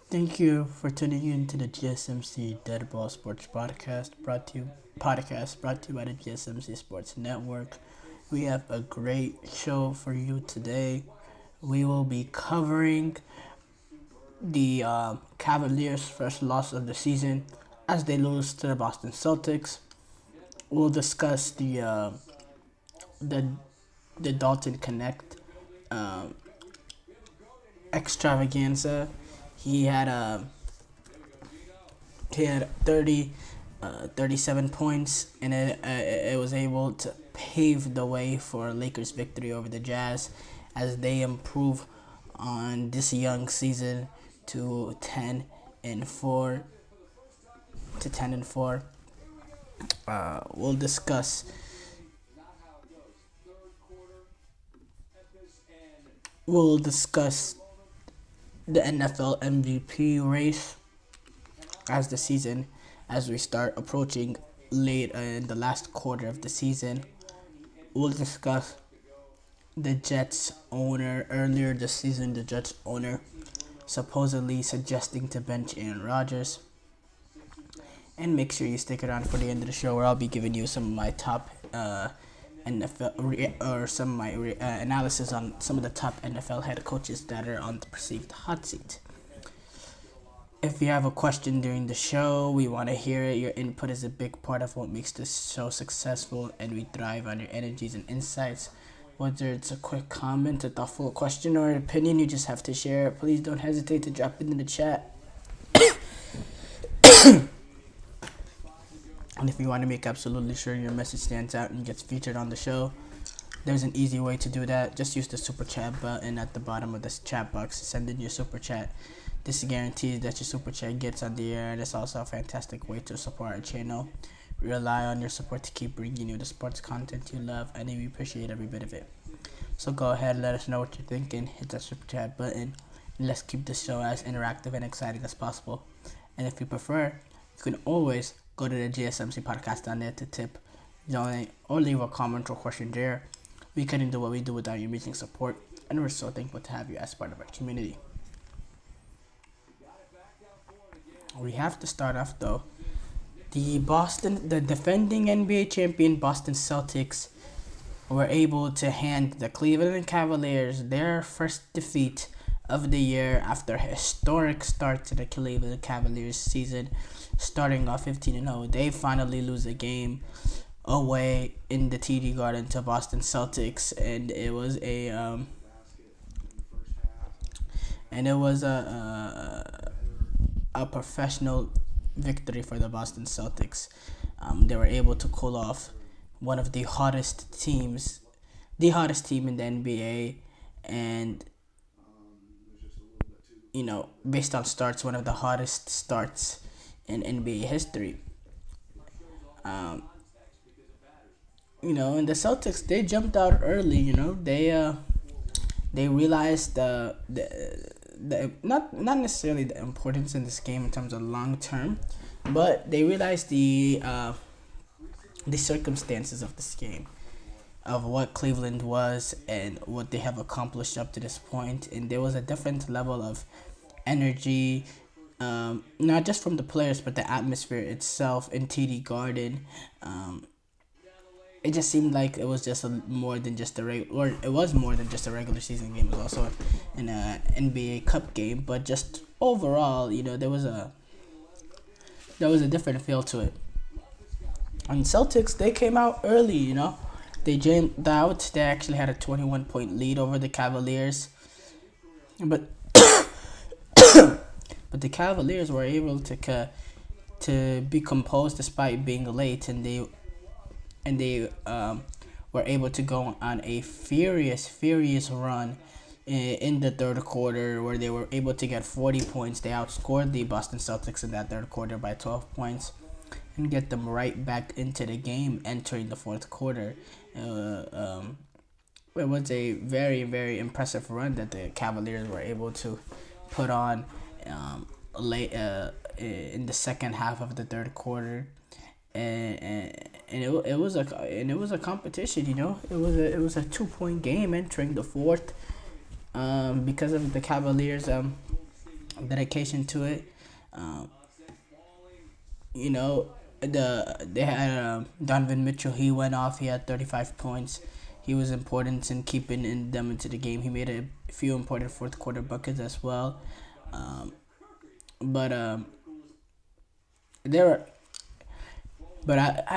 Thank you for tuning in to the GSMC Dead Ball Sports podcast brought to you by the GSMC Sports Network. We have a great show for you today. We will be covering the Cavaliers' first loss of the season as they lose to the Boston Celtics. We'll discuss the the Dalton Knecht extravaganza. He had a he had 37 points, and it was able to pave the way for Lakers' victory over the Jazz as they improve on this young season to 10-4 to 10-4. We'll discuss we'll discuss the NFL MVP race as we start approaching late in the last quarter of the season. We'll discuss the Jets owner. Earlier this season, the Jets owner supposedly suggesting to bench Aaron Rodgers. And make sure you stick around for the end of the show, where I'll be giving you some of my top NFL or some of my analysis on some of the top NFL head coaches that are on the perceived hot seat. If you have a question during the show, we want to hear it. Your input is a big part of what makes this show successful, and we thrive on your energies and insights. Whether it's a quick comment, a thoughtful question, or an opinion you just have to share, please don't hesitate to drop it in the chat. And if you want to make absolutely sure your message stands out and gets featured on the show, there's an easy way to do that. Just use the super chat button at the bottom of this chat box to send in your super chat. This guarantees that your super chat gets on the air, and it's also a fantastic way to support our channel. We rely on your support to keep bringing you the sports content you love, and we appreciate every bit of it. So go ahead and let us know what you're thinking. Hit that super chat button, and let's keep the show as interactive and exciting as possible. And if you prefer, you can always go to the GSMC podcast on there to tip, donate, or leave a comment or question there. We couldn't do what we do without your amazing support, and we're so thankful to have you as part of our community. We have to start off though. The defending NBA champion Boston Celtics were able to hand the Cleveland Cavaliers their first defeat of the year after a historic start to the Cleveland Cavaliers season, starting off 15-0. They finally lose a game away in the TD Garden to Boston Celtics, and it was a professional victory for the Boston Celtics. They were able to cool off one of the hottest team in the NBA, and based on starts, one of the hottest starts in NBA history. And the Celtics, they jumped out early. They realized the not necessarily the importance in this game in terms of long term, but they realized the the circumstances of this game, of what Cleveland was and what they have accomplished up to this point, and there was a different level of energy, not just from the players but the atmosphere itself in TD Garden. It just seemed like it was just more than just or it was more than just a regular season game. It was also an NBA Cup game, but just overall, there was a different feel to it. And Celtics, they came out early, They jammed out. They actually had a 21-point lead over the Cavaliers. But but the Cavaliers were able to be composed despite being late, and they were able to go on a furious run in the third quarter, where they were able to get 40 points. They outscored the Boston Celtics in that third quarter by 12 points and get them right back into the game entering the fourth quarter. It was a very impressive run that the Cavaliers were able to put on late in the second half of the third quarter, and it was a competition. It was a 2-point game entering the fourth, because of the Cavaliers' dedication to it. They had Donovan Mitchell. He went off. He had 35 points. He was important in keeping them into the game. He made a few important fourth quarter buckets as well. But at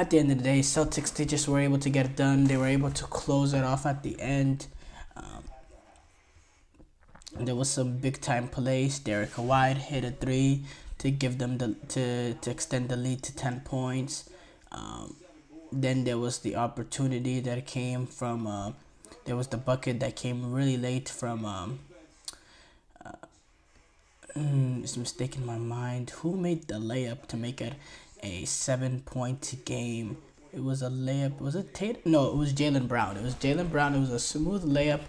the end of the day, Celtics, they just were able to get it done. They were able to close it off at the end. There was some big time plays. Derek White hit a 3 to give them to extend the lead to 10 points. Then there was the opportunity that came from. There was the bucket that came really late from. It's a mistake in my mind. Who made the layup to make it a 7-point game? It was a layup. Was it Tate? No, it was Jaylen Brown. It was a smooth layup,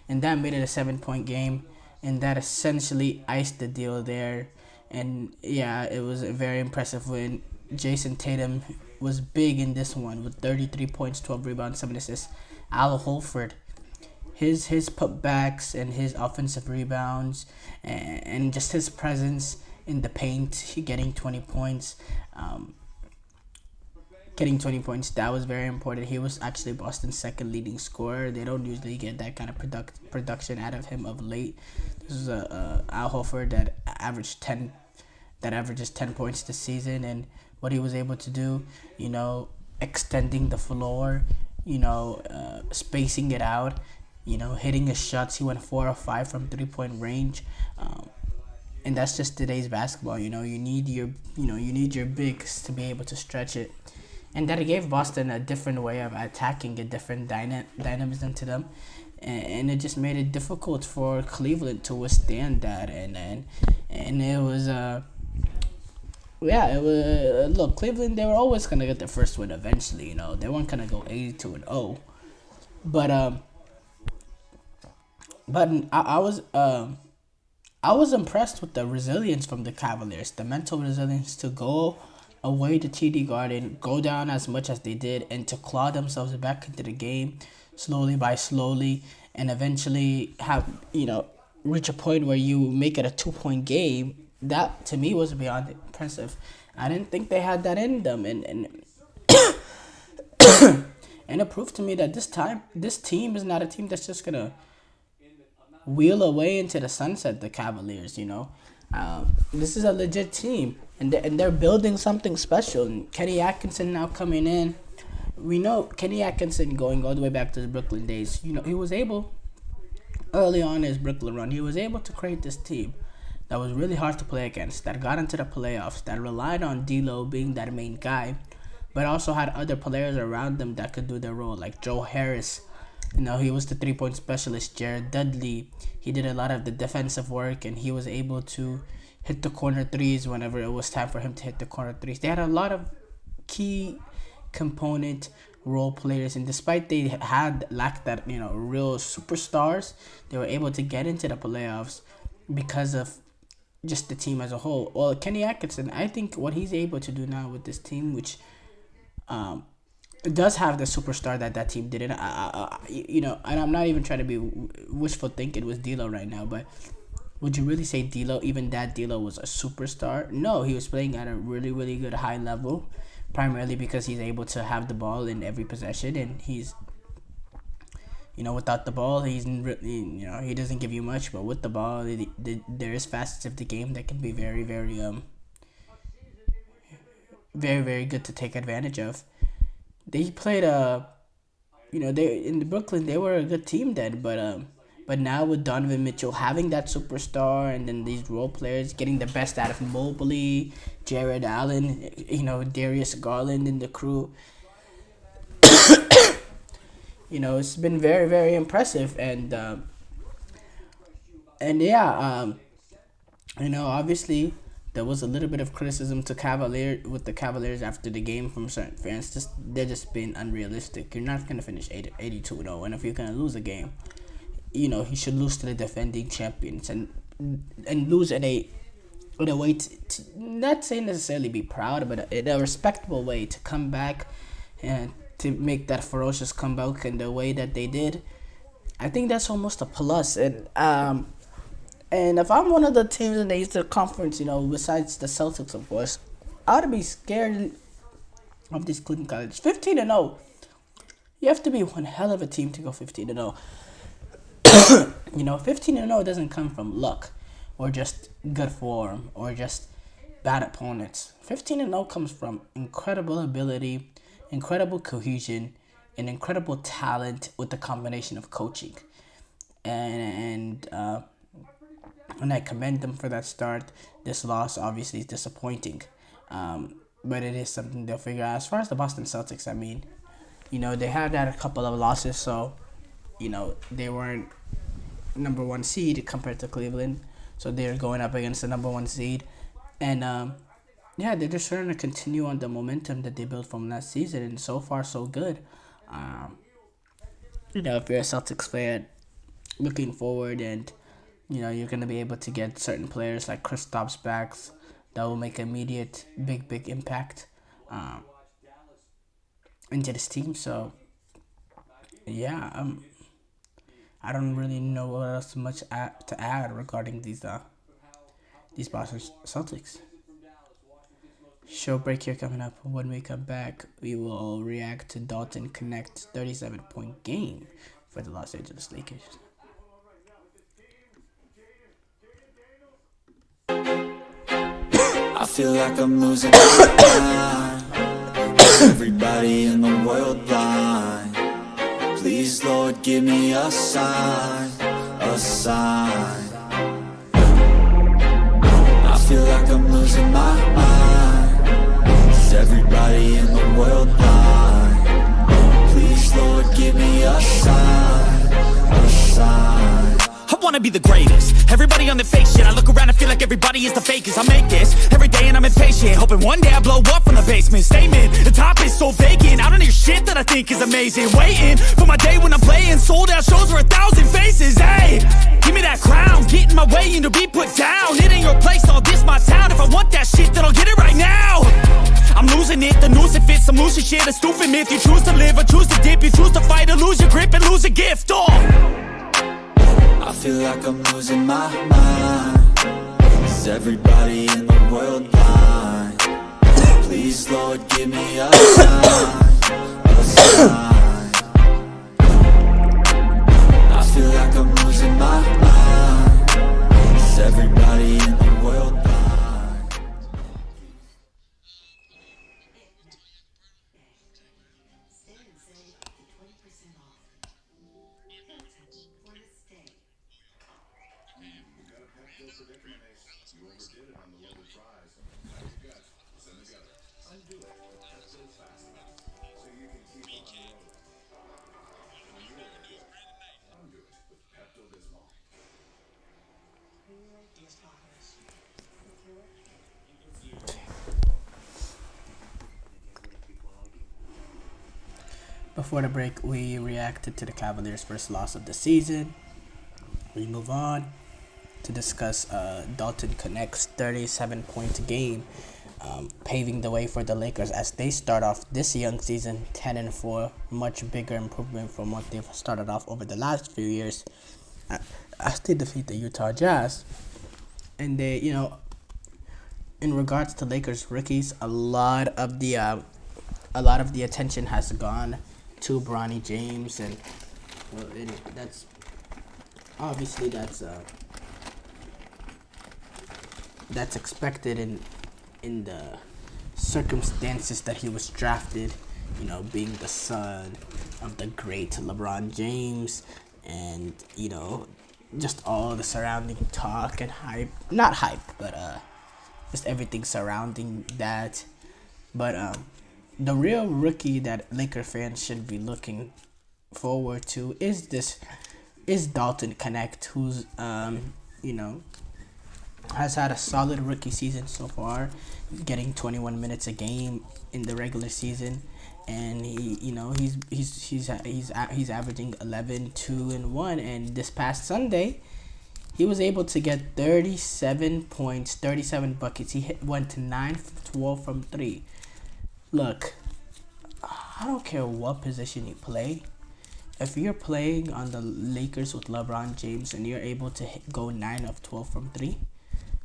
and that made it a 7-point game, and that essentially iced the deal there. And yeah, it was a very impressive win. Jason Tatum was big in this one with 33 points, 12 rebounds, 7 assists. Al Horford, his putbacks and his offensive rebounds and just his presence in the paint, he getting 20 points. That was very important. He was actually Boston's second leading scorer. They don't usually get that kind of production out of him of late. This is Al Horford that averages 10 points this season, and what he was able to do, extending the floor, spacing it out, hitting his shots. He went 4 of 5 from 3-point range, and that's just today's basketball. You need your bigs to be able to stretch it, and that gave Boston a different way of attacking, a different dynamism to them, and it just made it difficult for Cleveland to withstand that, and it was look, Cleveland, they were always gonna get their first win eventually. They weren't gonna go 82-0, but I was impressed with the resilience from the Cavaliers, the mental resilience to go away to TD Garden, go down as much as they did, and to claw themselves back into the game slowly, and eventually have reach a point where you make it a 2-point game. That to me was beyond impressive. I didn't think they had that in them, and and it proved to me that this team is not a team that's just gonna wheel away into the sunset. The Cavaliers, this is a legit team, and they're building something special. And Kenny Atkinson now coming in, we know Kenny Atkinson going all the way back to the Brooklyn days. He was able early on in his Brooklyn run. He was able to create this team that was really hard to play against, that got into the playoffs, that relied on D'Lo being that main guy, but also had other players around them that could do their role, like Joe Harris. He was the 3-point specialist. Jared Dudley, he did a lot of the defensive work, and he was able to hit the corner threes whenever it was time for him to hit the corner threes. They had a lot of key component role players, and despite they lacked that, real superstars, they were able to get into the playoffs because of just the team as a whole. Well, Kenny Atkinson, I think what he's able to do now with this team, which it does have the superstar that team didn't. And I'm not even trying to be wishful thinking with D'Lo right now, but would you really say D'Lo, even that D'Lo was a superstar? No, he was playing at a really, really good high level, primarily because he's able to have the ball in every possession, and he's, without the ball, he doesn't give you much, but with the ball, there is facets of the game that can be very, very, very, very good to take advantage of. They played they in Brooklyn, they were a good team then, but now with Donovan Mitchell having that superstar, and then these role players getting the best out of Mobley, Jared Allen, Darius Garland and the crew, it's been very, very impressive. Obviously there was a little bit of criticism to the Cavaliers after the game from certain fans. They're just being unrealistic. You're not gonna finish 82-0, and if you're gonna lose a game, he should lose to the defending champions and lose in a way to not say necessarily be proud, but in a respectable way to come back and to make that ferocious comeback in the way that they did. I think that's almost a plus. And if I'm one of the teams in the Eastern Conference, besides the Celtics, of course, I would be scared of this Cleveland Cavaliers. 15-0. You have to be one hell of a team to go 15-0. 15-0 doesn't come from luck or just good form or just bad opponents. 15-0 comes from incredible ability, incredible cohesion, and incredible talent with the combination of coaching. And I commend them for that start. This loss obviously is disappointing, but it is something they'll figure out. As far as the Boston Celtics, they have had a couple of losses, so they weren't number one seed compared to Cleveland, so they're going up against the number one seed, and they're just trying to continue on the momentum that they built from last season, and so far so good. If you're a Celtics fan, looking forward, and you're gonna be able to get certain players like Kristaps back that will make immediate big impact into this team. So I don't really know what else much to add regarding these Boston Celtics. Show break here coming up. When we come back, we will react to Dalton Knecht's 37-point game for the Los Angeles Lakers. I feel like I'm losing my mind. Everybody in the world blind. Please, Lord, give me a sign, a sign. I feel like I'm losing my mind. Is everybody in the world blind? Please, Lord, give me a sign, a sign. I wanna be the greatest. Everybody on the fake shit. I look around and feel like everybody is the fakest. I make this every day and I'm impatient, hoping one day I blow up from the basement. Statement, the top is so vacant. I don't hear shit that I think is amazing. Waiting for my day when I'm playing sold out shows for 1,000 faces. Hey, give me that crown, get in my way and to be put down. It ain't your place, all this my town. If I want that shit, then I'll get it right now. I'm losing it, the noose it fits. I'm losing shit, a stupid myth. You choose to live or choose to dip. You choose to fight or lose your grip and lose a gift. I feel like I'm losing my mind. Is everybody in the world blind? Please, Lord, give me a sign, a sign. I feel like I'm losing my mind. Is everybody in the world blind? Before the break, we reacted to the Cavaliers' first loss of the season. We move on to discuss Dalton Knecht's 37-point game. paving the way for the Lakers as they start off this young season 10-4, much bigger improvement from what they've started off over the last few years as they defeat the Utah Jazz. And they, in regards to Lakers rookies, a lot of the attention has gone to Bronny James, and that's obviously that's expected in the circumstances that he was drafted, being the son of the great LeBron James, and just all the surrounding talk and hype, not hype, but just everything surrounding that. But the real rookie that Laker fans should be looking forward to is Dalton Knecht, who's has had a solid rookie season so far, getting 21 minutes a game in the regular season, and he's averaging 11, 2, and 1. And this past Sunday, he was able to get 37 points, 37 buckets. He went to 9 for 12 from 3. Look, I don't care what position you play. If you're playing on the Lakers with LeBron James and you're able to go 9 of 12 from 3,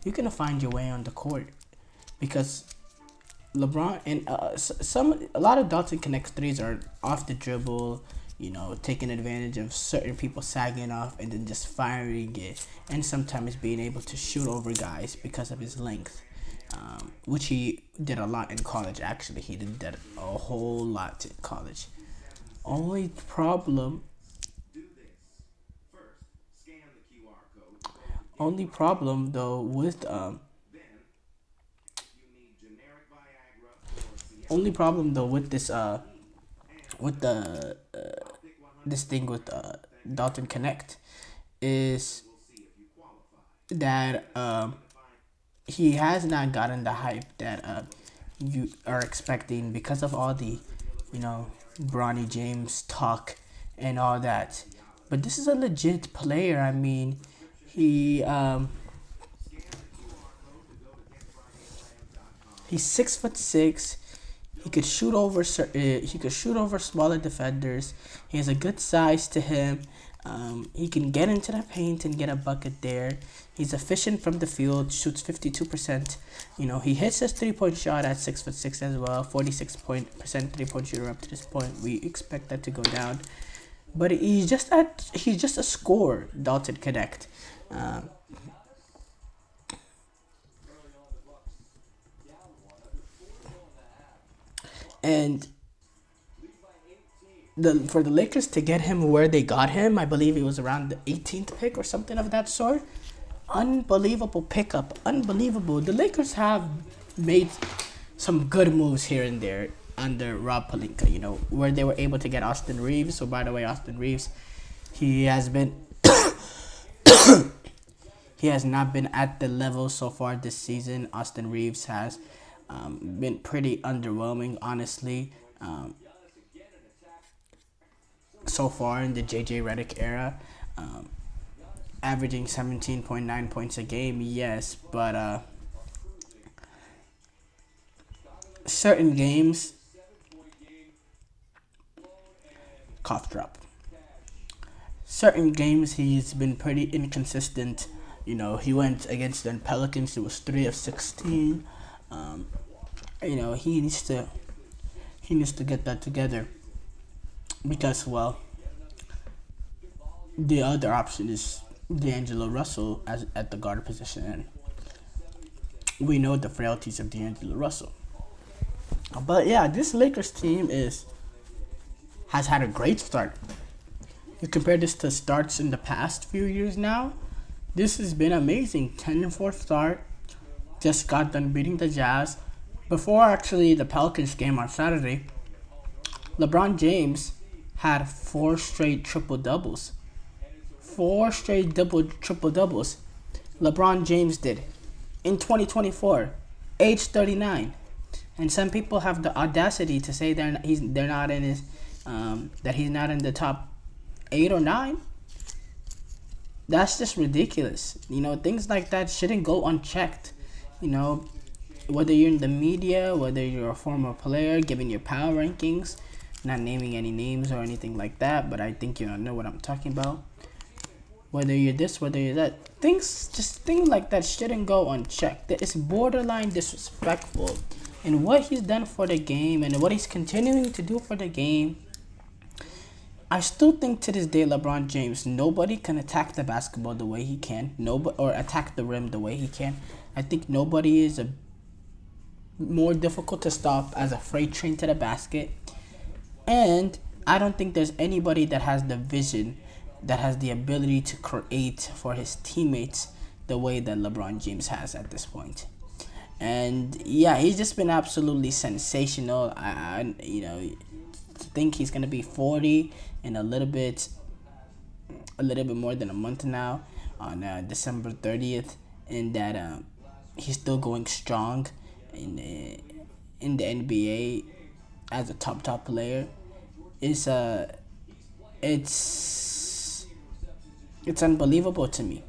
you're going to find your way on the court. Because LeBron and a lot of Dalton Knecht threes are off the dribble, taking advantage of certain people sagging off and then just firing it, and sometimes being able to shoot over guys because of his length, which he did a lot in college. Actually, he did that a whole lot in college. Only problem though with this thing with Dalton Knecht is that he has not gotten the hype that you are expecting because of all the Bronny James talk and all that. But this is a legit player. I mean, he's 6'6". He could shoot over smaller defenders. He has a good size to him. He can get into the paint and get a bucket there. He's efficient from the field, shoots 52%. He hits his 3-point shot at 6'6" as well. 46% 3-point shooter up to this point. We expect that to go down, but he's just a scorer, Dalton Knecht. And for the Lakers to get him where they got him, I believe it was around the 18th pick or something of that sort. Unbelievable pickup. Unbelievable. The Lakers have made some good moves here and there under Rob Pelinka, where they were able to get Austin Reeves. So, by the way, Austin Reeves, he has been... he has not been at the level so far this season. Austin Reeves has been pretty underwhelming, honestly, so far in the JJ Redick era. Averaging 17.9 points a game, yes, but certain games, cough drop. Certain games he's been pretty inconsistent. He went against the Pelicans. It was 3 of 16. He needs to get that together, because the other option is D'Angelo Russell at the guard position, and we know the frailties of D'Angelo Russell. But yeah, this Lakers team has had a great start. You compare this to starts in the past few years now, this has been amazing. 10-4 start. Just got done beating the Jazz. Before actually the Pelicans game on Saturday, LeBron James had 4 straight triple-doubles. 4 straight triple-doubles. LeBron James did in 2024, age 39. And some people have the audacity to say that he's not in the top 8 or 9. That's just ridiculous. Things like that shouldn't go unchecked. whether you're in the media, whether you're a former player, giving your power rankings, not naming any names or anything like that, but I think you know what I'm talking about. Whether you're this, whether you're that, things like that shouldn't go unchecked. It's borderline disrespectful. And what he's done for the game and what he's continuing to do for the game, I still think to this day, LeBron James, nobody can attack the basketball the way he can, or attack the rim the way he can. I think nobody is more difficult to stop as a freight train to the basket. And I don't think there's anybody that has the vision, that has the ability to create for his teammates the way that LeBron James has at this point. And yeah, he's just been absolutely sensational. I think he's gonna be 40 in a little bit more than a month now, on December 30th, and that he's still going strong in the NBA as a top player. It's unbelievable to me.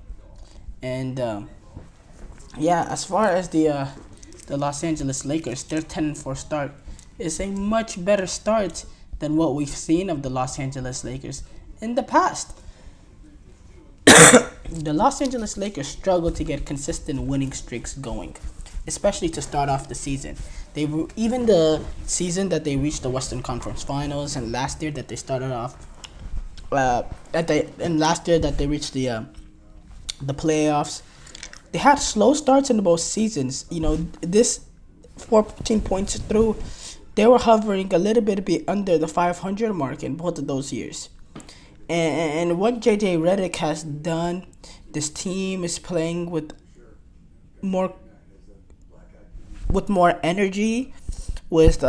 And yeah, as far as the Los Angeles Lakers, their 10-4 start is a much better start than what we've seen of the Los Angeles Lakers in the past. The Los Angeles Lakers struggle to get consistent winning streaks going, especially to start off the season. Even the season that they reached the Western Conference Finals, and last year that they started off, last year that they reached the playoffs, they had slow starts in both seasons. This 14 points through, they were hovering a little bit under the 500 mark in both of those years. And what JJ Redick has done, this team is playing with more energy, with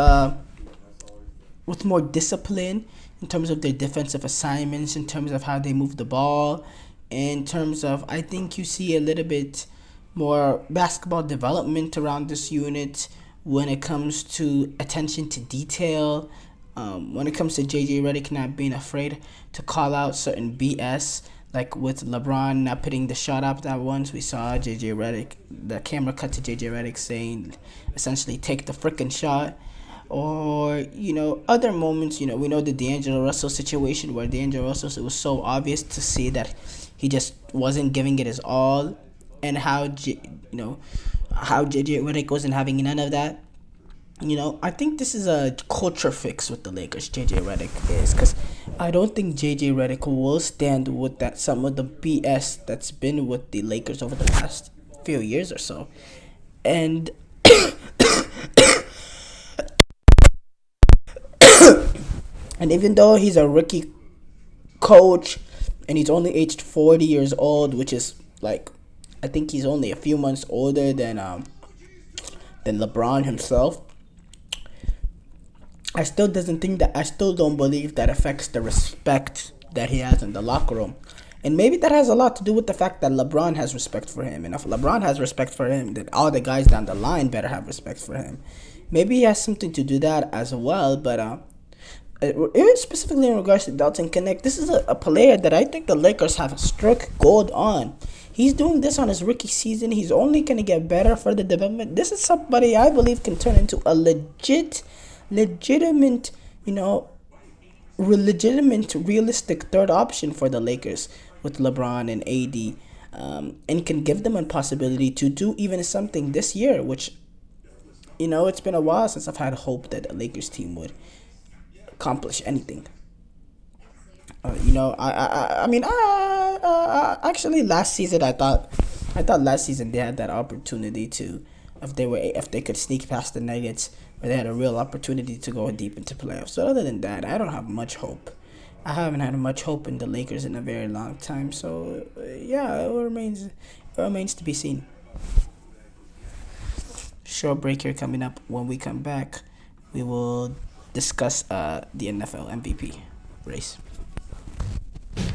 more discipline in terms of their defensive assignments, in terms of how they move the ball, in terms of, I think you see a little bit more basketball development around this unit when it comes to attention to detail, when it comes to JJ Redick not being afraid to call out certain BS, like with LeBron not putting the shot up that once. We saw JJ Redick, the camera cut to JJ Redick saying, essentially, take the frickin' shot. Or, other moments, we know the D'Angelo Russell situation, where D'Angelo Russell, it was so obvious to see that he just wasn't giving it his all, and how JJ Redick wasn't having none of that. I think this is a culture fix with the Lakers, JJ Redick is, because I don't think JJ Redick will stand with some of the BS that's been with the Lakers over the past few years or so. And and even though he's a rookie coach and he's only aged 40 years old, which is like, I think he's only a few months older than LeBron himself, I still don't believe that affects the respect that he has in the locker room. And maybe that has a lot to do with the fact that LeBron has respect for him. And if LeBron has respect for him, then all the guys down the line better have respect for him. Maybe he has something to do that as well. But specifically in regards to Dalton Knecht, this is a player that I think the Lakers have struck gold on. He's doing this on his rookie season. He's only going to get better for the development. This is somebody I believe can turn into a legitimate, realistic third option for the Lakers with LeBron and AD, and can give them a possibility to do even something this year, which, it's been a while since I've had hope that the Lakers team would accomplish anything. Actually last season I thought last season they had that opportunity to, if they could sneak past the Nuggets, where they had a real opportunity to go deep into playoffs. So other than that, I don't have much hope. I haven't had much hope in the Lakers in a very long time. So yeah, it remains to be seen. Short break here coming up. When we come back, we will discuss the NFL MVP race.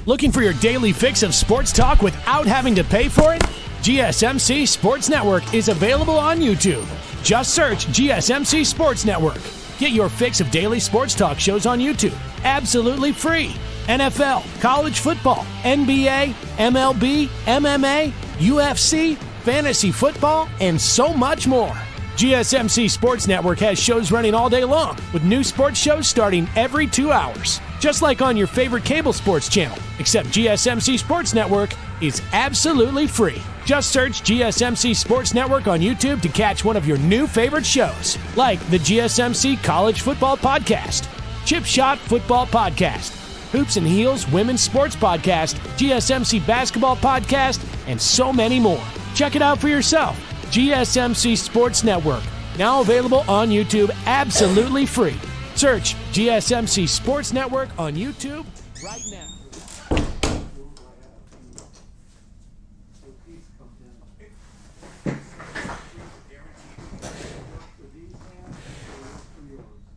Looking for your daily fix of sports talk without having to pay for it? GSMC Sports Network is available on YouTube. Just search GSMC Sports Network. Get your fix of daily sports talk shows on YouTube, absolutely free. NFL, college football, NBA, MLB, MMA, UFC, fantasy football, and so much more. GSMC Sports Network has shows running all day long, with new sports shows starting every 2 hours. Just like on your favorite cable sports channel, except GSMC Sports Network is absolutely free. Just search GSMC Sports Network on YouTube to catch one of your new favorite shows, like the GSMC College Football Podcast, Chip Shot Football Podcast, Hoops and Heels Women's Sports Podcast, GSMC Basketball Podcast, and so many more. Check it out for yourself. GSMC Sports Network, now available on YouTube absolutely free. Search GSMC Sports Network on YouTube right now.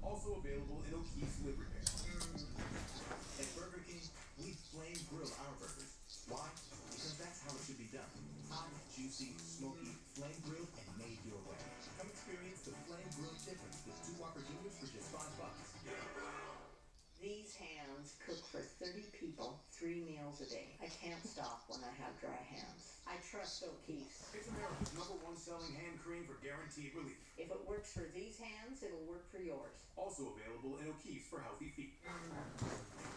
Also available in O'Keefe's Lip Repair. At Burger King, we flame grill our burgers. Why? Because that's how it should be done. Hot, juicy, smoky, flame grilled, and made your way. Come experience the flame grilled difference with 2 Whopper Juniors for just $5. These hands cook for 30 people, 3 meals a day. I can't stop when I have dry hands. I trust O'Keefe's. It's America's #1 selling hand cream for guaranteed relief. If it works for these hands, it'll work for yours. Also available in O'Keefe's for healthy feet.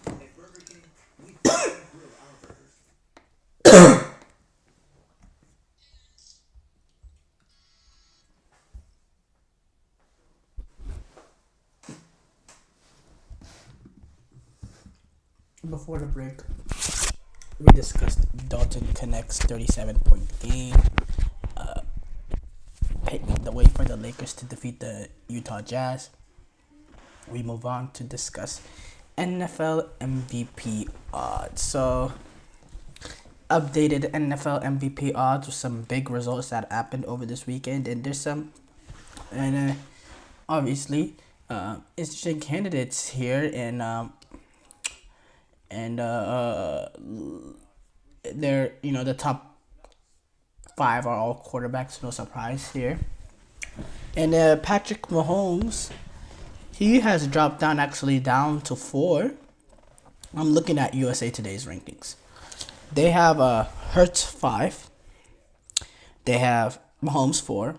At Burger King, we flame grill our burgers. Before the break, we discussed Dalton Knecht's 37-point game, paving the way for the Lakers to defeat the Utah Jazz. We move on to discuss NFL MVP odds. So, updated NFL MVP odds with some big results that happened over this weekend, and there's some, and obviously, interesting candidates here, and they're, the top 5 are all quarterbacks, no surprise here. And Patrick Mahomes, he has dropped down to 4. I'm looking at USA Today's rankings. They have Hurts 5. They have Mahomes 4.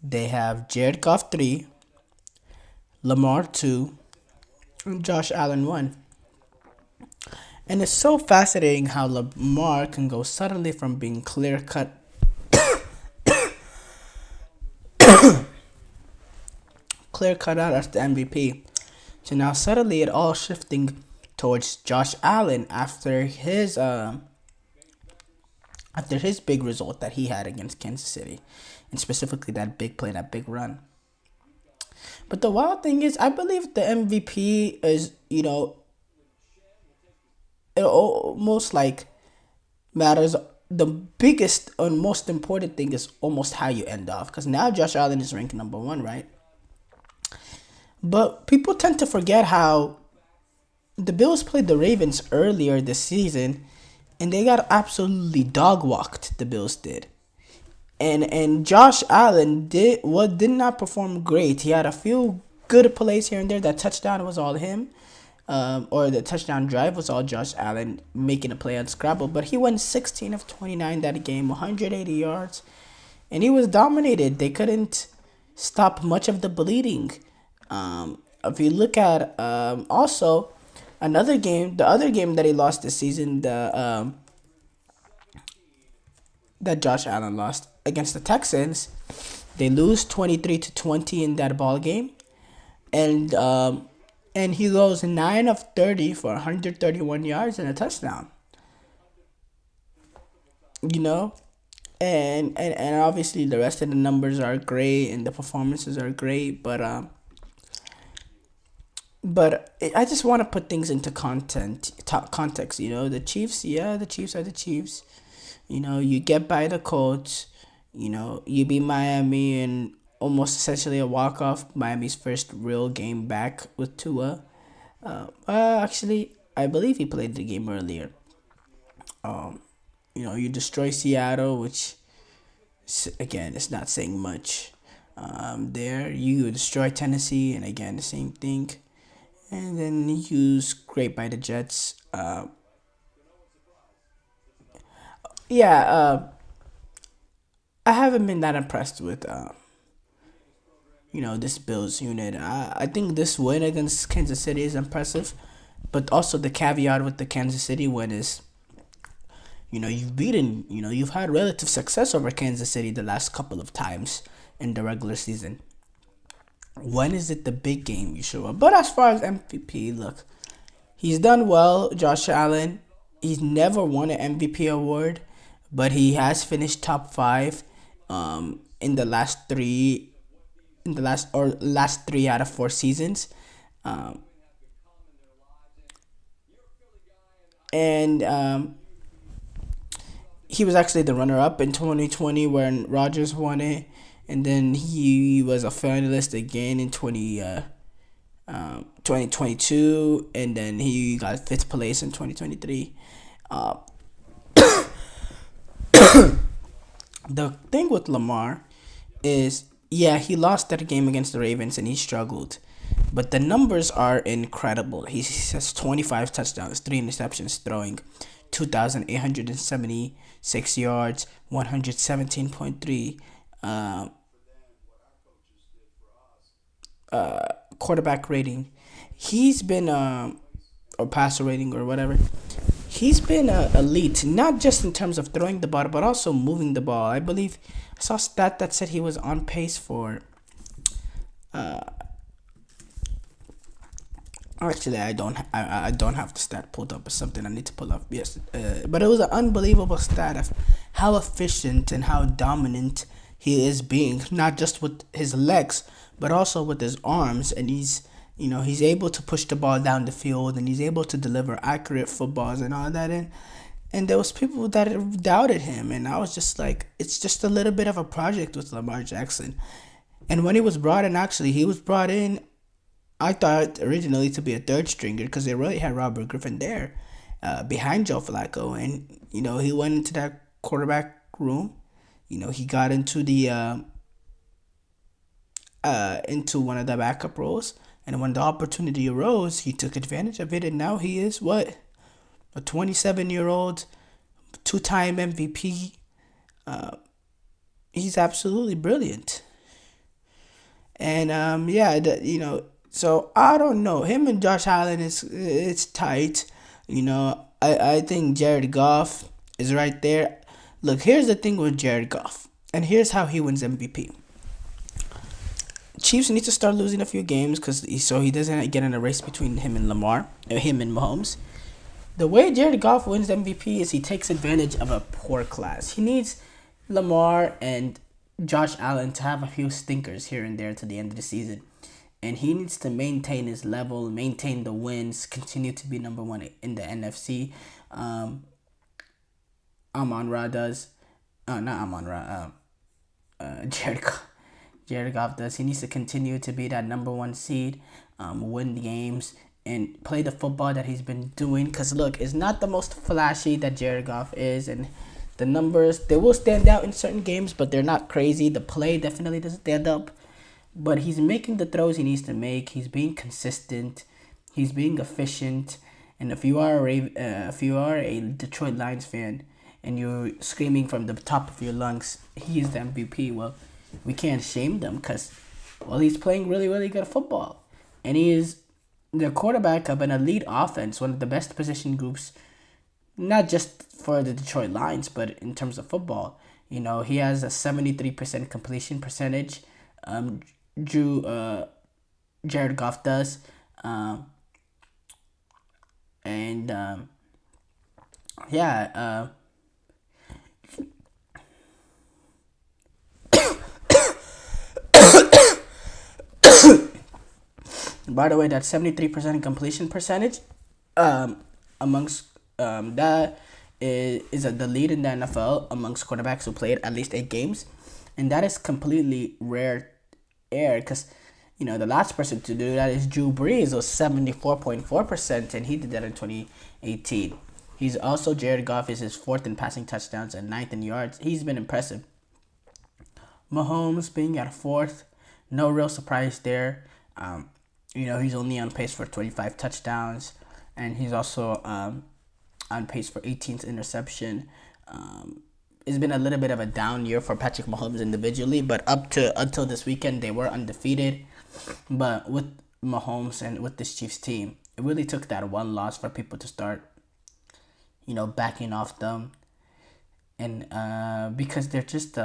They have Jared Goff 3. Lamar 2. And Josh Allen 1. And it's so fascinating how Lamar can go suddenly from being clear-cut out as the MVP to now suddenly it all shifting towards Josh Allen after his big result that he had against Kansas City, and specifically that big play, that big run. But the wild thing is, I believe the MVP is, it almost matters. The biggest and most important thing is almost how you end off, because now Josh Allen is ranked number 1, right? But people tend to forget how the Bills played the Ravens earlier this season, and they got absolutely dog-walked, the Bills did. And Josh Allen did not perform great. He had a few good plays here and there. That touchdown was all him. Or the touchdown drive was all Josh Allen making a play on Scrabble. But he went 16 of 29 that game, 180 yards. And he was dominated. They couldn't stop much of the bleeding. If you look at also another game, the other game that he lost this season, that Josh Allen lost against the Texans, they lose 23-20 in that ball game, and he goes 9 of 30 for 131 yards and a touchdown. And obviously the rest of the numbers are great and the performances are great, but I just want to put things into context. The Chiefs, the Chiefs are the Chiefs. You get by the Colts. You beat Miami in almost essentially a walk-off. Miami's first real game back with Tua. Actually, I believe he played the game earlier. You destroy Seattle, which, again, it's not saying much. There, you destroy Tennessee, and again, the same thing. And then you scrape by the Jets. I haven't been that impressed with this Bills unit. I think this win against Kansas City is impressive, but also the caveat with the Kansas City win is, you've had relative success over Kansas City the last couple of times in the regular season. When is it the big game you show up? But as far as MVP, look, he's done well. Josh Allen, he's never won an MVP award, but he has finished top 5 in the last 3 out of 4 seasons. And he was actually the runner-up in 2020 when Rodgers won it, and then he was a finalist again in 2022, and then he got 5th place in 2023. The thing with Lamar is, he lost that game against the Ravens and he struggled, but the numbers are incredible. He has 25 touchdowns, 3 interceptions, throwing 2,876 yards, 117.3 quarterback rating. He's been or passer rating or whatever. He's been elite, not just in terms of throwing the ball, but also moving the ball. I believe I saw a stat that said he was on pace for. Actually, I don't have the stat pulled up. It's something I need to pull up. Yes, but it was an unbelievable stat of how efficient and how dominant he is being, not just with his legs, but also with his arms. And he's able to push the ball down the field, and he's able to deliver accurate footballs and all that. And there was people that doubted him, and I was just like, it's just a little bit of a project with Lamar Jackson. And when he was brought in, he was brought in, I thought originally to be a third stringer, because they really had Robert Griffin there behind Joe Flacco. And, he went into that quarterback room. He got into the into one of the backup roles. And when the opportunity arose, he took advantage of it. And now he is a 27-year-old, 2-time MVP. He's absolutely brilliant. And so I don't know. Him and Josh Allen it's tight. I think Jared Goff is right there. Look, here's the thing with Jared Goff, and here's how he wins MVP. Chiefs need to start losing a few games so he doesn't get in a race between him and Mahomes. The way Jared Goff wins MVP is he takes advantage of a poor class. He needs Lamar and Josh Allen to have a few stinkers here and there to the end of the season. And he needs to maintain his level, maintain the wins, continue to be number 1 in the NFC. Amon-Ra does. Not Amon-Ra. Jared Goff does. He needs to continue to be that number 1 seed, win games, and play the football that he's been doing. Because, look, it's not the most flashy that Jared Goff is. And the numbers, they will stand out in certain games, but they're not crazy. The play definitely doesn't stand up. But he's making the throws he needs to make. He's being consistent. He's being efficient. And if you are a Detroit Lions fan and you're screaming from the top of your lungs, he's the MVP, well, we can't shame them because, he's playing really, really good football. And he is the quarterback of an elite offense, one of the best position groups, not just for the Detroit Lions, but in terms of football. He has a 73% completion percentage. Jared Goff does. By the way, that 73% completion percentage amongst that is the lead in the NFL amongst quarterbacks who played at least 8 games. And that is completely rare because, the last person to do that is Drew Brees, was 74.4%, and he did that in 2018. Jared Goff is his 4th in passing touchdowns and 9th in yards. He's been impressive. Mahomes being at 4th, no real surprise there. He's only on pace for 25 touchdowns, and he's also on pace for 18th interception. it's been a little bit of a down year for Patrick Mahomes individually, but until this weekend they were undefeated. But with Mahomes and with this Chiefs team, it really took that one loss for people to start, backing off them, and because they're just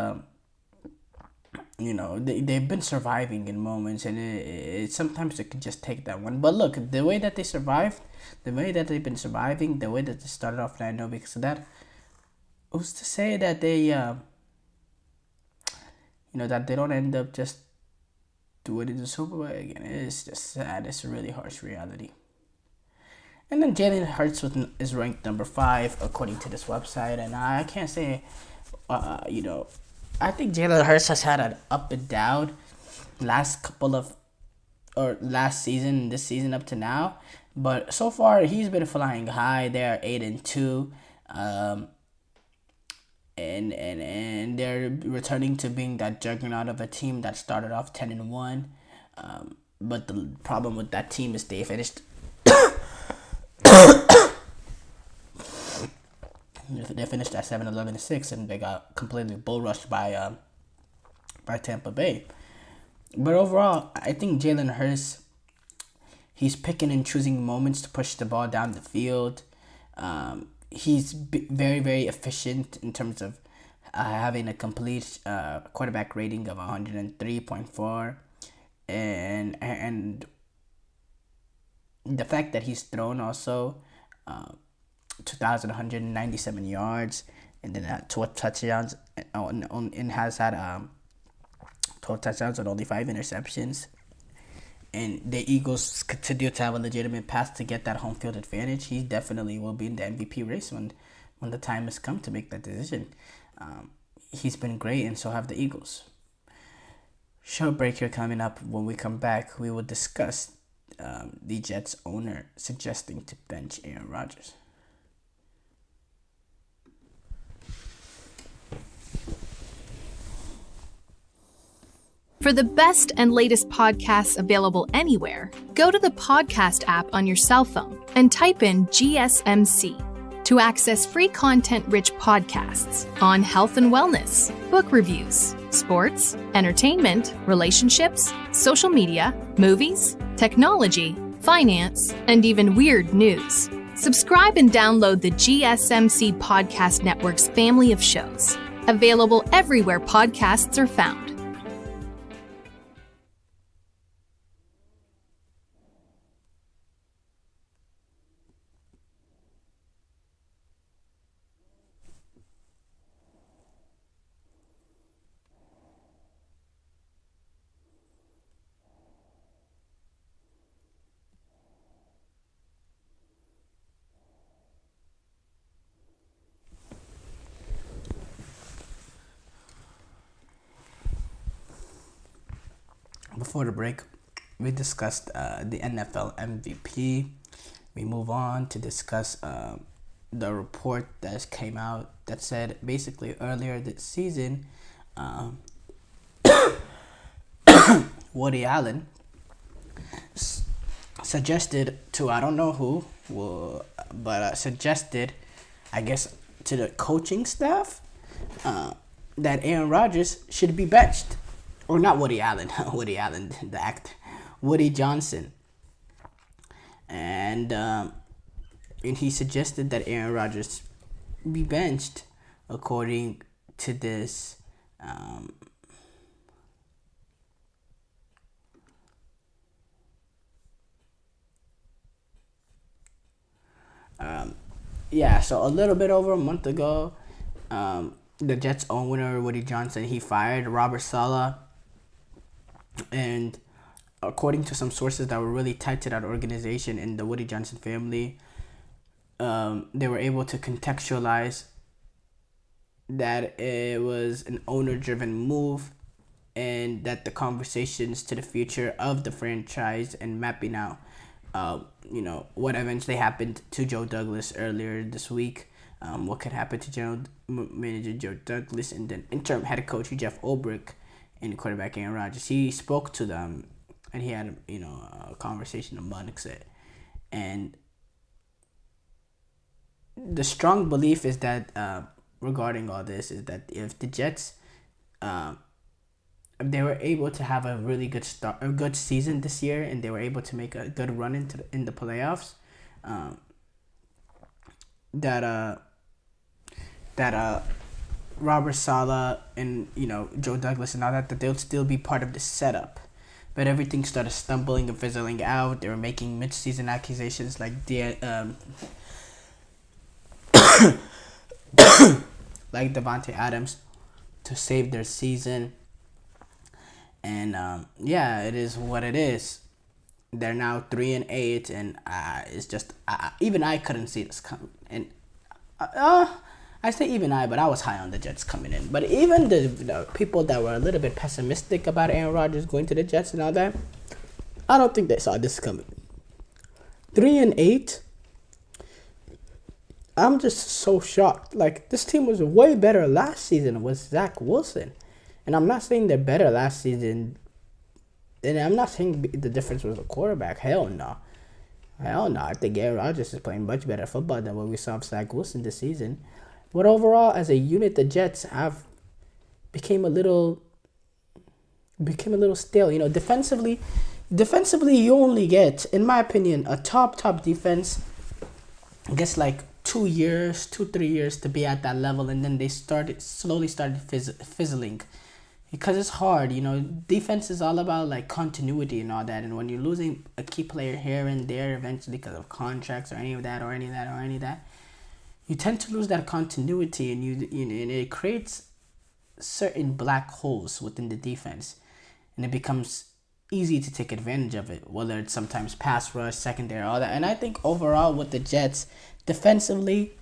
they've been surviving in moments, and it sometimes it can just take that one. But look, the way that they survived, the way that they've been surviving, the way that they started off 9-0 because of that, who's to say that they that they don't end up just doing it in the Super Bowl again? It's just sad. It's a really harsh reality. And then Jalen Hurts is ranked number 5 according to this website, and I can't say, I think Jalen Hurts has had an up and down last season, this season up to now, but so far he's been flying high. They're 8-2, and they're returning to being that juggernaut of a team that started off 10-1. But the problem with that team is they finished. They finished at 7-11-6, and they got completely bull rushed by Tampa Bay. But overall, I think Jalen Hurts, he's picking and choosing moments to push the ball down the field. He's very, very efficient in terms of having a complete quarterback rating of 103.4, and the fact that he's thrown also 2,197 yards, and then 12 touchdowns, and has had 12 touchdowns and only 5 interceptions. And the Eagles continue to have a legitimate path to get that home field advantage. He definitely will be in the MVP race when the time has come to make that decision. He's been great, and so have the Eagles. Short break here coming up. When we come back, we will discuss the Jets owner suggesting to bench Aaron Rodgers. For the best and latest podcasts available anywhere, go to the podcast app on your cell phone and type in GSMC to access free content-rich podcasts on health and wellness, book reviews, sports, entertainment, relationships, social media, movies, technology, finance, and even weird news. Subscribe and download the GSMC Podcast Network's family of shows, available everywhere podcasts are found. Before the break, we discussed the NFL MVP. We move on to discuss the report that came out that said basically earlier this season, Woody Allen suggested to, I don't know who, but suggested, I guess, to the coaching staff that Aaron Rodgers should be benched. Or not Woody Allen, the actor, Woody Johnson. And he suggested that Aaron Rodgers be benched according to this so a little bit over a month ago, the Jets owner, Woody Johnson, he fired Robert Saleh. And according to some sources that were really tied to that organization and the Woody Johnson family, they were able to contextualize that it was an owner-driven move, and that the conversations to the future of the franchise and mapping out, what eventually happened to Joe Douglas earlier this week, what could happen to manager Joe Douglas, and then interim head coach Jeff Ulbrich and quarterback Aaron Rodgers. He spoke to them, and he had a conversation amongst it, and the strong belief is that regarding all this is that if the Jets, they were able to have a really good start, a good season this year, and they were able to make a good run in the playoffs, that Robert Saleh and Joe Douglas and all that they'll still be part of the setup. But everything started stumbling and fizzling out. They were making mid-season accusations like like Devontae Adams to save their season. And it is what it is. They're now 3-8, and it's just even I couldn't see this coming. And I say even but I was high on the Jets coming in. But even the people that were a little bit pessimistic about Aaron Rodgers going to the Jets and all that, I don't think they saw this coming. 3-8. I'm just so shocked. Like, this team was way better last season with Zach Wilson. And I'm not saying they're better last season. And I'm not saying the difference was the quarterback. Hell no. Hell no. I think Aaron Rodgers is playing much better football than what we saw of Zach Wilson this season. But overall, as a unit, the Jets have became a little stale. Defensively, you only get, in my opinion, a top defense. I guess like 3 years to be at that level, and then they slowly started fizzling, because it's hard. Defense is all about like continuity and all that, and when you're losing a key player here and there eventually because of contracts or any of that, you tend to lose that continuity, and and it creates certain black holes within the defense, and it becomes easy to take advantage of it, whether it's sometimes pass rush, secondary, all that. And I think overall with the Jets, defensively,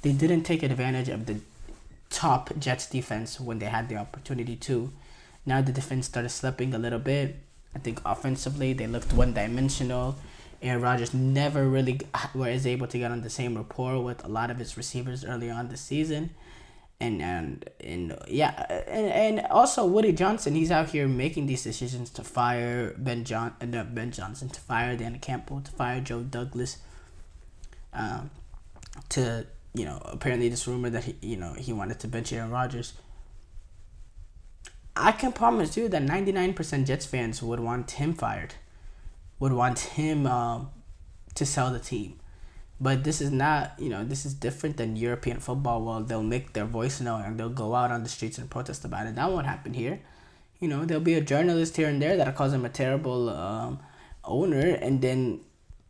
they didn't take advantage of the top Jets defense when they had the opportunity to. Now the defense started slipping a little bit. I think offensively they looked one-dimensional. Aaron Rodgers never really was able to get on the same rapport with a lot of his receivers early on this season. And also Woody Johnson, he's out here making these decisions to fire Ben Johnson, to fire Dan Campbell, to fire Joe Douglas. Apparently this rumor that he wanted to bench Aaron Rodgers. I can promise you that 99% Jets fans would want him fired, would want him to sell the team. But this is not, this is different than European football. Well, they'll make their voice known and they'll go out on the streets and protest about it. That won't happen here. There'll be a journalist here and there that calls him a terrible owner, and then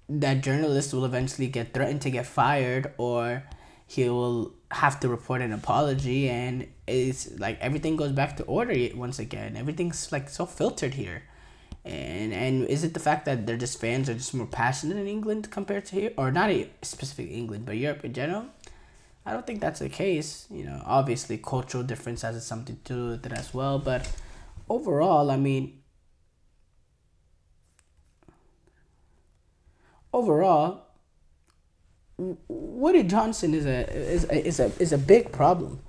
that journalist will eventually get threatened to get fired, or he will have to report an apology, and it's like everything goes back to order once again. Everything's like so filtered here. And is it the fact that they're just fans are just more passionate in England compared to here, or not specific England, but Europe in general? I don't think that's the case. Obviously cultural difference has something to do with it as well. But overall, Woody Johnson is a big problem.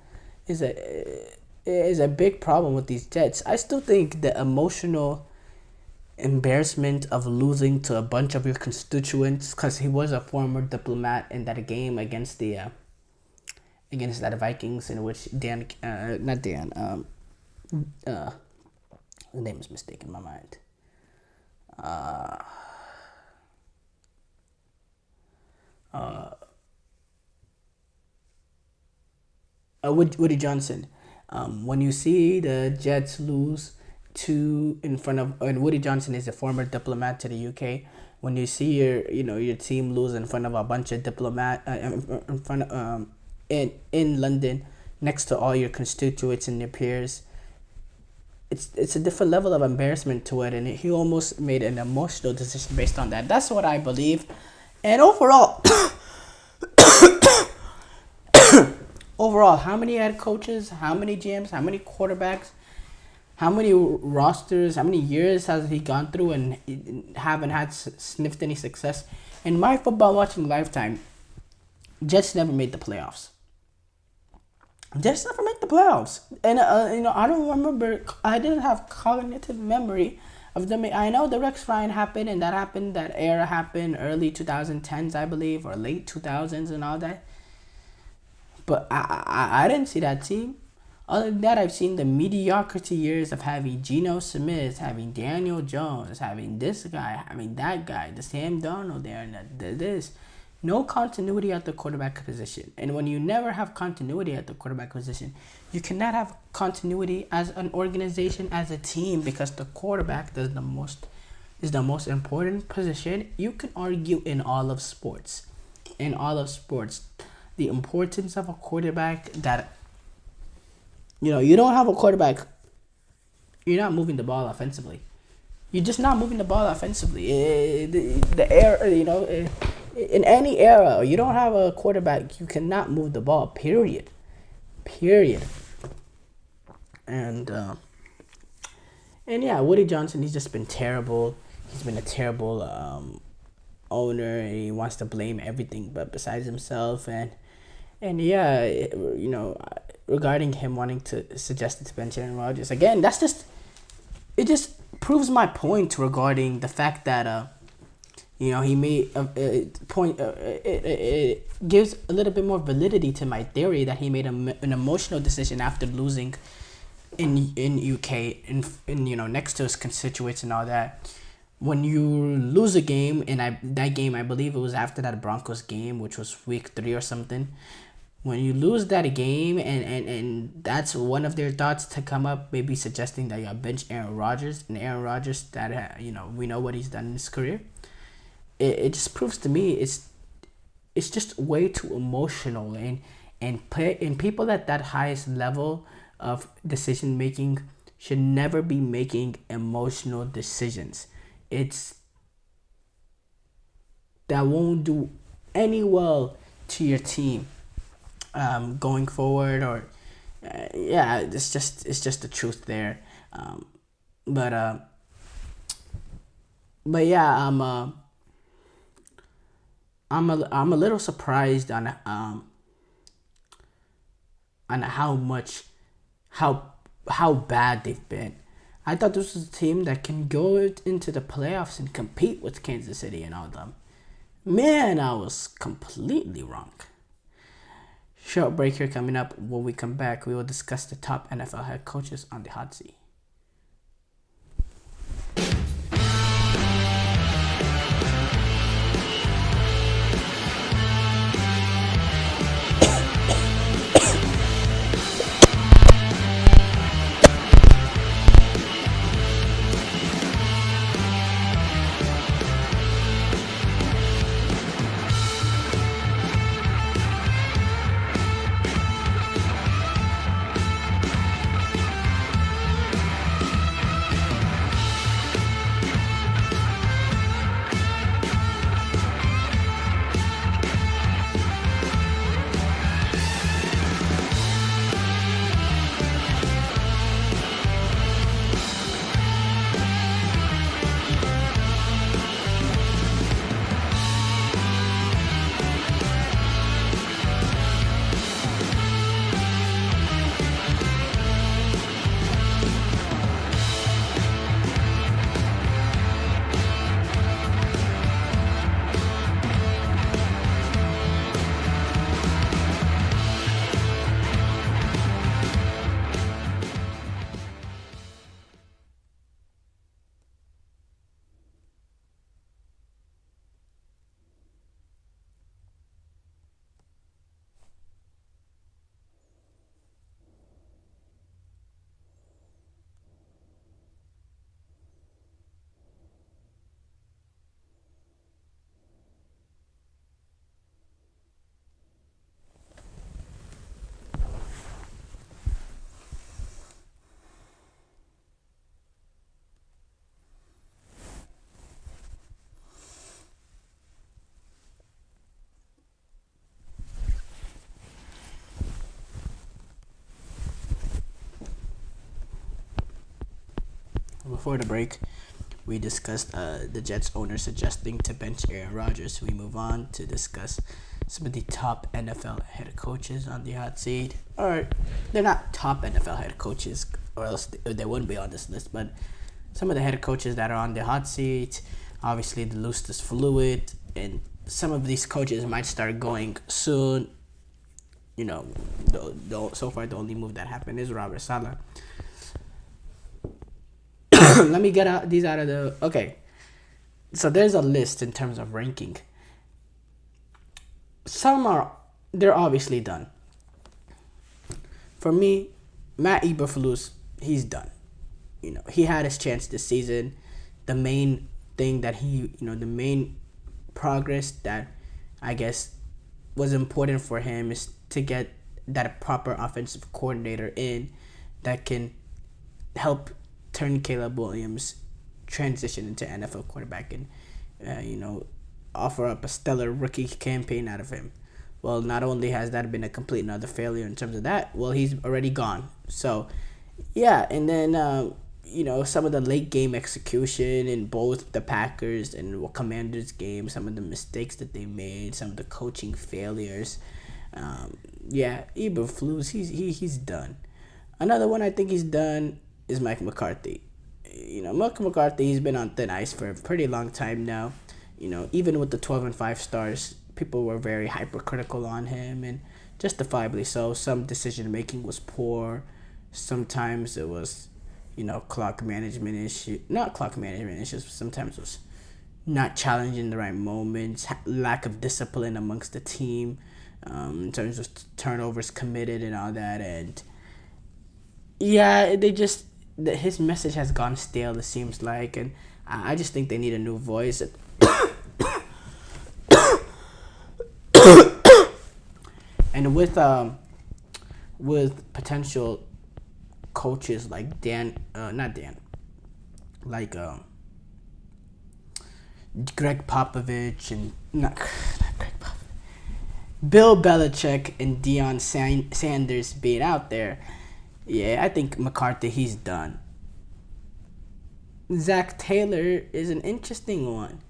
Is a big problem with these Jets. I still think the emotional embarrassment of losing to a bunch of your constituents, because he was a former diplomat in that game against that Vikings, in which the name is mistaken in my mind. Woody Johnson. When you see the Jets lose and Woody Johnson is a former diplomat to the UK. When you see your team lose in front of a bunch of in London, next to all your constituents and your peers, it's a different level of embarrassment to it, and he almost made an emotional decision based on that. That's what I believe. And overall, how many head coaches, how many GMs, how many quarterbacks, how many rosters, how many years has he gone through and haven't sniffed any success? In my football watching lifetime, Jets never made the playoffs. And I don't remember. I didn't have cognitive memory of them. I know the Rex Ryan happened, and that era happened early 2010s, I believe, or late 2000s and all that. But I didn't see that team. Other than that, I've seen the mediocrity years of having Geno Smith, having Daniel Jones, having this guy, having that guy, the Sam Darnold there, and this. No continuity at the quarterback position. And when you never have continuity at the quarterback position, you cannot have continuity as an organization, as a team, because the quarterback is the most important position. You can argue in all of sports. In all of sports, the importance of a quarterback that, you don't have a quarterback, you're not moving the ball offensively. You're just not moving the ball offensively. The air, in any era, you don't have a quarterback, you cannot move the ball, period. And yeah, Woody Johnson, he's just been terrible. He's been a terrible owner, and he wants to blame everything but besides himself. And yeah, regarding him wanting to suggest it to bench Aaron Rodgers, again, it just proves my point regarding the fact that he made a point. It gives a little bit more validity to my theory that he made an emotional decision after losing in UK, in next to his constituents and all that. When you lose a game, and that game, I believe it was after that Broncos game, which was week 3 or something. When you lose that game, and that's one of their thoughts to come up, maybe suggesting that you bench Aaron Rodgers, and Aaron Rodgers, that we know what he's done in his career. It just proves to me it's just way too emotional, and people at that highest level of decision making should never be making emotional decisions. That won't do any well to your team going forward, or it's just the truth there. But yeah, I'm a little surprised on how bad they've been. I thought this was a team that can go into the playoffs and compete with Kansas City and all them. Man, I was completely wrong. Short break here coming up. When we come back, we will discuss the top NFL head coaches on the hot seat. Before the break, we discussed the Jets owner suggesting to bench Aaron Rodgers. We move on to discuss some of the top NFL head coaches on the hot seat. Or they're not top NFL head coaches, or else they wouldn't be on this list. But some of the head coaches that are on the hot seat, obviously the list is fluid, and some of these coaches might start going soon. so far the only move that happened is Robert Saleh. Let me get these out of the... Okay. So there's a list in terms of ranking. They're obviously done. For me, Matt Eberflus, he's done. He had his chance this season. The main thing that the main progress that I guess was important for him is to get that proper offensive coordinator in that can help turn Caleb Williams transition into NFL quarterback and offer up a stellar rookie campaign out of him. Well, not only has that been a complete and utter failure in terms of that, well, he's already gone. So, yeah, and then, some of the late game execution in both the Packers and Commanders game, some of the mistakes that they made, some of the coaching failures. Eberflus, he's done. Another one I think he's done is Mike McCarthy. Mike McCarthy, he's been on thin ice for a pretty long time now. Even with the 12 and 5 stars, people were very hypercritical on him, and justifiably so. Some decision making was poor. Sometimes it was, clock management issues. Not clock management issues, but sometimes it was not challenging the right moments, lack of discipline amongst the team, in terms of turnovers committed and all that. And yeah, his message has gone stale, it seems like, and I just think they need a new voice. And with potential coaches like Greg Popovich and Bill Belichick and Deion Sanders being out there, yeah, I think McCarthy, he's done. Zach Taylor is an interesting one.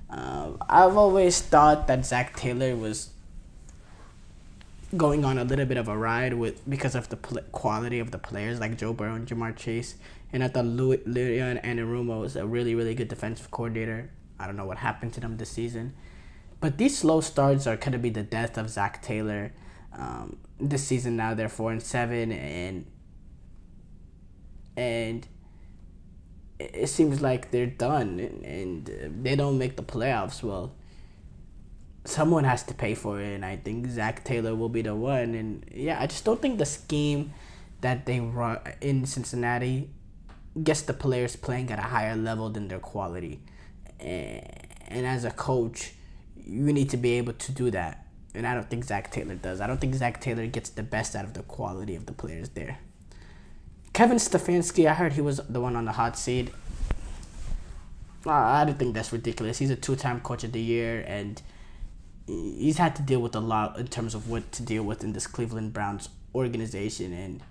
I've always thought that Zach Taylor was going on a little bit of a ride because of the quality of the players like Joe Burrow and Jamar Chase. And I thought Leon Anarumo was a really, really good defensive coordinator. I don't know what happened to them this season. But these slow starts are going to be the death of Zach Taylor. This season now they're 4-7, and it seems like they're done, and they don't make the playoffs. Well, someone has to pay for it, and I think Zach Taylor will be the one. And yeah, I just don't think the scheme that they run in Cincinnati gets the players playing at a higher level than their quality. And as a coach, you need to be able to do that. And I don't think Zach Taylor does. I don't think Zach Taylor gets the best out of the quality of the players there. Kevin Stefanski, I heard he was the one on the hot seat. I don't think that's ridiculous. He's a 2-time Coach of the Year, and he's had to deal with a lot in terms of what to deal with in this Cleveland Browns organization.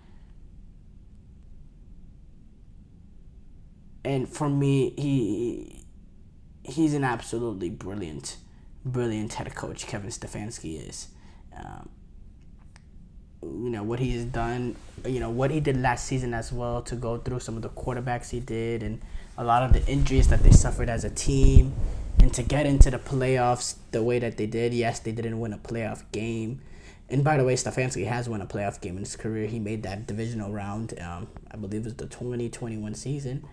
And for me, he's an absolutely brilliant head coach. Kevin Stefanski is. What he has done, what he did last season as well, to go through some of the quarterbacks he did and a lot of the injuries that they suffered as a team, and to get into the playoffs the way that they did. Yes, they didn't win a playoff game. And by the way, Stefanski has won a playoff game in his career. He made that divisional round, I believe it was the 2021 season.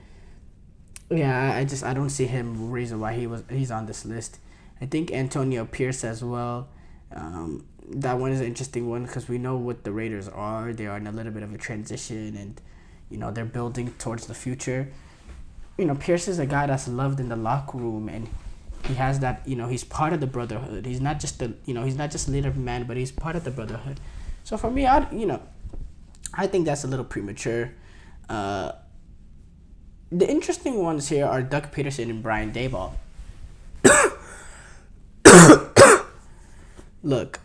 Yeah, I don't see him reason why he's on this list. I think Antonio Pierce as well. That one is an interesting one because we know what the Raiders are. They are in a little bit of a transition, and they're building towards the future. Pierce is a guy that's loved in the locker room, and he has that. He's part of the brotherhood. He's not just he's not just a leader man, but he's part of the brotherhood. So for me, I think that's a little premature. The interesting ones here are Doug Peterson and Brian Daboll. Look,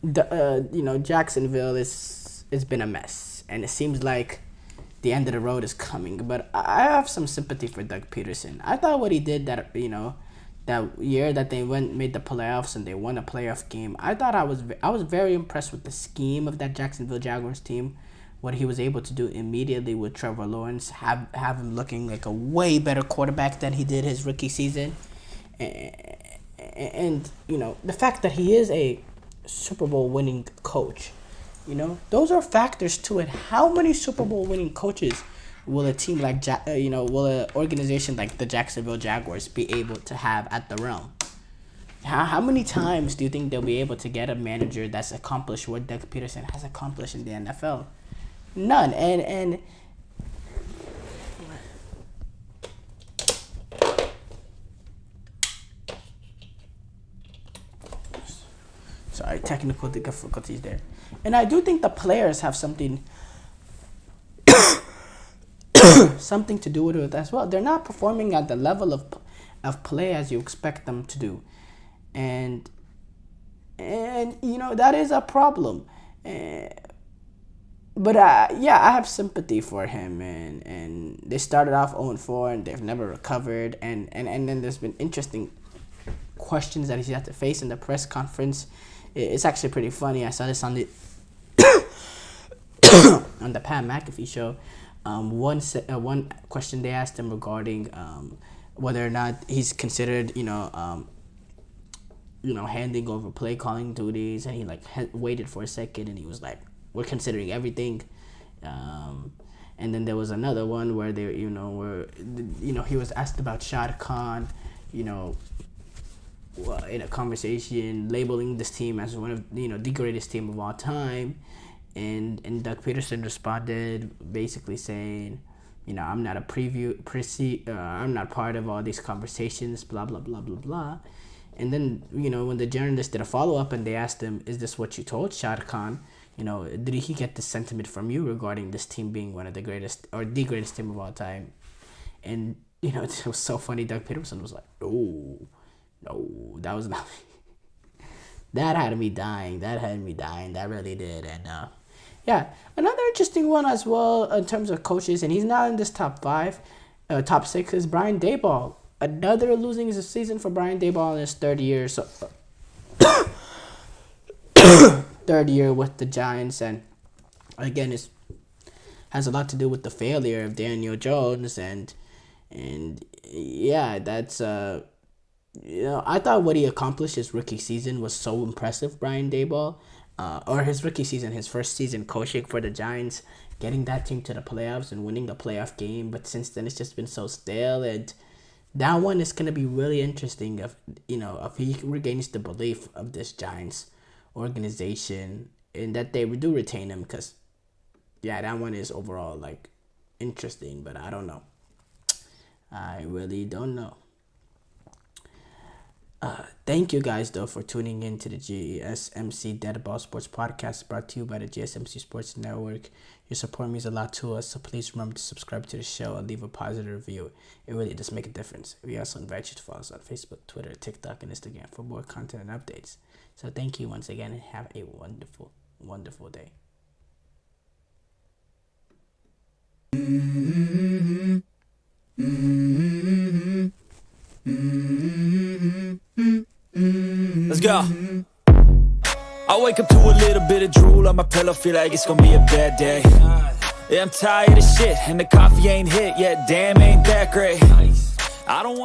Jacksonville it's been a mess, and it seems like the end of the road is coming. But I have some sympathy for Doug Peterson. I thought what he did that year that they made the playoffs and they won a playoff game. I was very impressed with the scheme of that Jacksonville Jaguars team. What he was able to do immediately with Trevor Lawrence, have him looking like a way better quarterback than he did his rookie season. And the fact that he is a Super Bowl winning coach. You know, those are factors to it. How many Super Bowl winning coaches will a team like, will an organization like the Jacksonville Jaguars be able to have at the realm? How many times do you think they'll be able to get a manager that's accomplished what Doug Peterson has accomplished in the NFL? None. And sorry, technical difficulties there. And I do think the players have something to do with it as well. They're not performing at the level of play as you expect them to do. And that is a problem. But I have sympathy for him, and they started off 0-4 and they've never recovered, and then there's been interesting questions that he's had to face in the press conference. It's actually pretty funny. I saw this on the on the Pat McAfee show. One question they asked him regarding whether or not he's considered handing over play calling duties, and he waited for a second and he was like, "We're considering everything." And then there was another one where they he was asked about Shad Khan, in a conversation, labeling this team as one of the greatest team of all time, and Doug Peterson responded basically saying, I'm not I'm not part of all these conversations, blah blah blah blah blah. And then when the journalist did a follow up and they asked him, "Is this what you told Shad Khan? Did he get this sentiment from you regarding this team being one of the greatest or the greatest team of all time?" And it was so funny. Doug Peterson was like, "No, that was not." That had me dying. That really did. And another interesting one as well in terms of coaches, and he's not in this top 6, is Brian Daboll. Another losing season for Brian Daboll in his third year. So third year with the Giants, and again, it has a lot to do with the failure of Daniel Jones, and that's I thought what he accomplished his rookie season was so impressive. Brian Daboll, or his rookie season, his first season coaching for the Giants, getting that team to the playoffs and winning the playoff game. But since then, it's just been so stale, and that one is gonna be really interesting. If he regains the belief of this Giants organization and that they do retain him, because that one is overall interesting, but I don't know. I really don't know. Thank you guys though for tuning in to the GSMC Dead Ball Sports Podcast, brought to you by the GSMC Sports Network. Your support means a lot to us, so please remember to subscribe to the show and leave a positive review. It really does make a difference. We also invite you to follow us on Facebook, Twitter, TikTok, and Instagram for more content and updates. So thank you once again, and have a wonderful, wonderful day. Let's go. I wake up to a little bit of drool on my pillow, feel like it's gonna be a bad day. Yeah, I'm tired of shit, and the coffee ain't hit yet, damn, ain't that great. I don't want